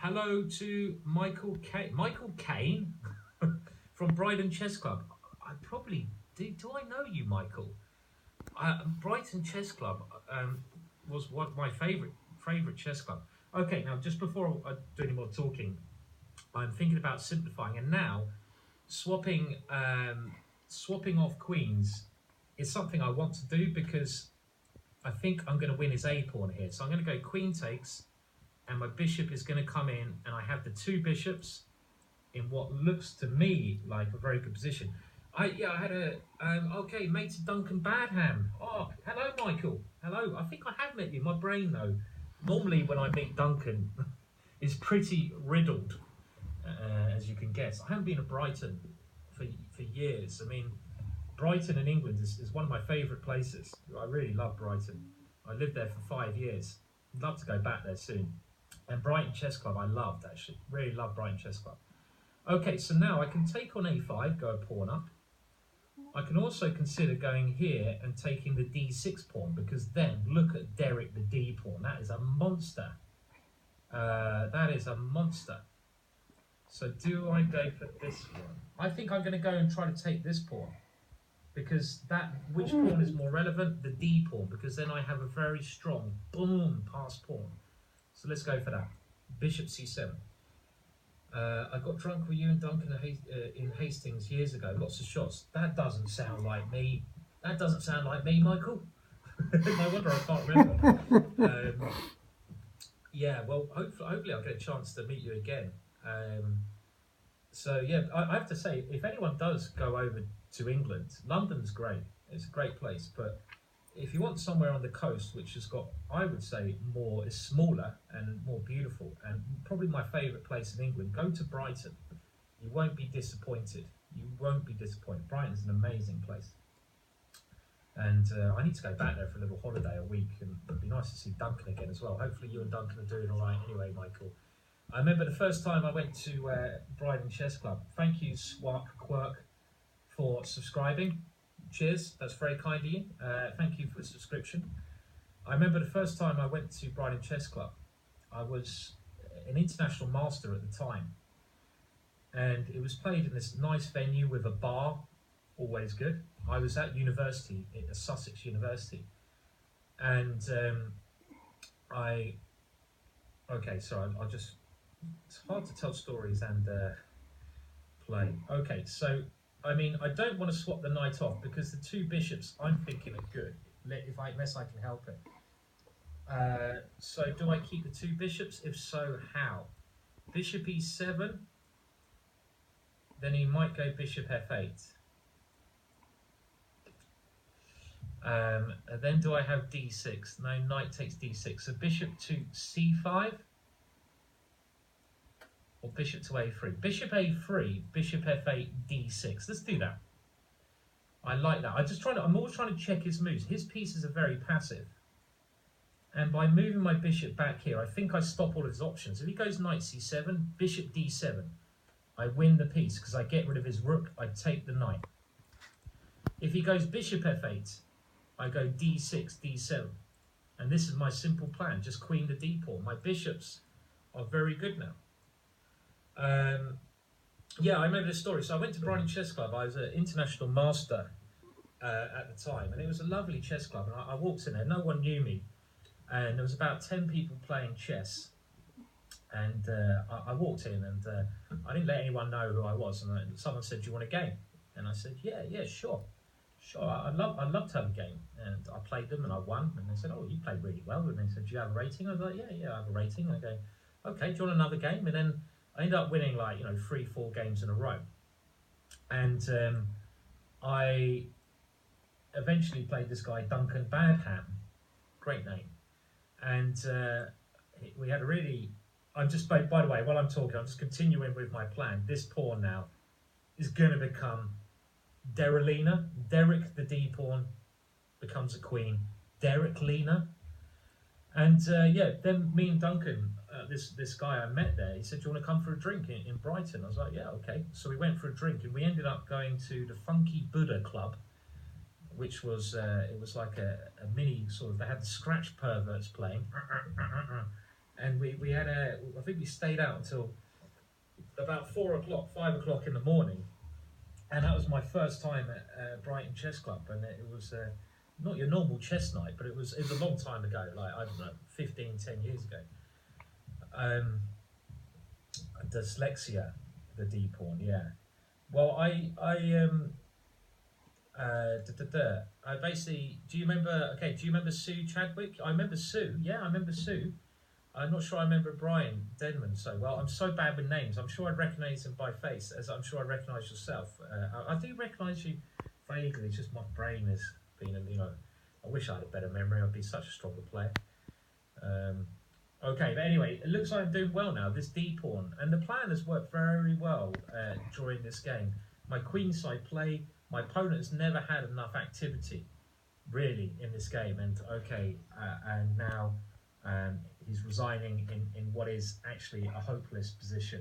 Hello to Michael Kane. Michael Kane from Brighton Chess Club. I probably do. I know you, Michael? Brighton Chess Club was one of my favorite chess club. Okay, now just before I do any more talking, I'm thinking about simplifying, and now swapping swapping off queens is something I want to do because I think I'm going to win his a pawn here. So I'm going to go queen takes, and my bishop is going to come in, and I have the two bishops in what looks to me like a very good position. I had a okay, mate Duncan Badham. Oh, hello, Michael. Hello. I think I have met you. My brain though, normally when I meet Duncan, is pretty riddled, as you can guess. I haven't been to Brighton for years. I mean, Brighton in England is one of my favourite places. I really love Brighton. I lived there for 5 years. I'd love to go back there soon. And Brighton Chess Club I loved, actually. Really loved Brighton Chess Club. Okay, so now I can take on a5, go a pawn up. I can also consider going here and taking the d6 pawn, because then look at Derek the d pawn. That is a monster. That is a monster. So do I go for this one? I think I'm going to go and try to take this pawn, because which pawn is more relevant? The d pawn, because then I have a very strong boom pass pawn. So let's go for that. Bishop c7. I got drunk with you and Duncan in Hastings years ago. Lots of shots. That doesn't sound like me. That doesn't sound like me, Michael. No wonder I can't remember. Yeah, well, hopefully I'll get a chance to meet you again. So yeah, I have to say, if anyone does go over to England, London's great. It's a great place, but if you want somewhere on the coast which has got, I would say, is smaller and more beautiful, and probably my favourite place in England, go to Brighton. You won't be disappointed. You won't be disappointed. Brighton's an amazing place. And I need to go back there for a little holiday a week, and it'd be nice to see Duncan again as well. Hopefully you and Duncan are doing all right anyway, Michael. I remember the first time I went to Brighton Chess Club. Thank you, Swark Quirk, for subscribing. Cheers, that's very kind of you. Thank you for the subscription. I remember the first time I went to Brighton Chess Club, I was an international master at the time, and it was played in this nice venue with a bar, always good. I was at university, at Sussex University, and it's hard to tell stories and play. Okay, so I mean, I don't want to swap the knight off because the two bishops I'm thinking are good, unless I can help it. So do I keep the two bishops? If so, how? Bishop e7, then he might go bishop f8. And then do I have d6? No, knight takes d6. So bishop to c5 or bishop to a3. Bishop a3, bishop f8, d6. Let's do that. I like that. I'm always trying to check his moves. His pieces are very passive. And by moving my bishop back here, I think I stop all of his options. If he goes knight c7, bishop d7, I win the piece because I get rid of his rook, I take the knight. If he goes bishop f8, I go d6, d7. And this is my simple plan, just queen the d pawn. My bishops are very good now. Yeah, I remember this story. So I went to Brighton Chess Club. I was an international master at the time, and it was a lovely chess club. And I walked in there, no one knew me, and there was about 10 people playing chess. And I walked in, and I didn't let anyone know who I was. And someone said, "Do you want a game?" And I said, "Yeah, sure. I'd love to have a game." And I played them, and I won. And they said, "Oh, you played really well." And they said, "Do you have a rating?" I was like, "Yeah, I have a rating." And I go, "Okay, do you want another game?" And then I ended up winning 3-4 games in a row. And I eventually played this guy, Duncan Badham, great name. And we had a really, by the way, while I'm talking, I'm just continuing with my plan. This pawn now is going to become Derek-Lena. Derek, the D pawn, becomes a queen. Derek-Lena. And then me and Duncan, this guy I met there, he said, "Do you want to come for a drink in Brighton?" I was like, "Yeah, okay." So we went for a drink, and we ended up going to the Funky Buddha Club, which was it was like a mini sort of. They had the scratch perverts playing, and we had I think we stayed out until about 4 o'clock, 5 o'clock in the morning, and that was my first time at Brighton Chess Club, and it was not your normal chess night, but it was a long time ago, like I don't know, 10 years ago. Um, Dyslexia, the D pawn, yeah. Well, I basically, do you remember? Okay, do you remember Sue Chadwick? I remember Sue. Yeah, I remember Sue. I'm not sure I remember Brian Denman so well. I'm so bad with names. I'm sure I'd recognise him by face, as I'm sure I recognise yourself. I do recognise you vaguely. It's just my brain has been, I wish I had a better memory. I'd be such a stronger player. Um, okay, but anyway, it looks like I'm doing well now. This D pawn, and the plan has worked very well during this game. My queenside play. My opponent has never had enough activity, really, in this game. And okay, and now he's resigning in what is actually a hopeless position.